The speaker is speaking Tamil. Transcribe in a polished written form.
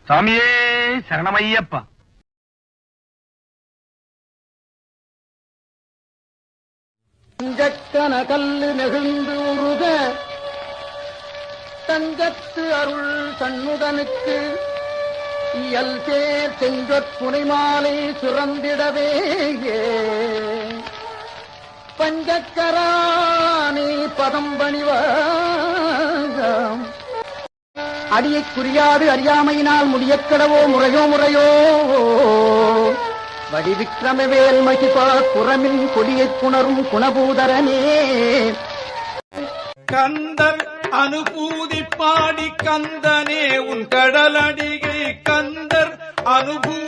சாமியே சரணமையப்பா. தங்கக்கன கல்லு நெகிழ்ந்து உருக தங்கத்து அருள் தன்னுடனுக்கு இயல் சேர் செஞ்சொற்புனை மாலை சுரந்திடவே பஞ்சக்கரானே பதம் பணிவாம் அடியைக் குறியாது அறியாமையினால் முடியக்கடவோ முறையோ வடிவிக்கிரமவேல் மகிபா குரமின் கொடியைப் புணரும் குணபூதரனே. கந்தர் அனுபூதி பாடி கந்தனே உன் கடலடிகை கந்தர் அனுபூதி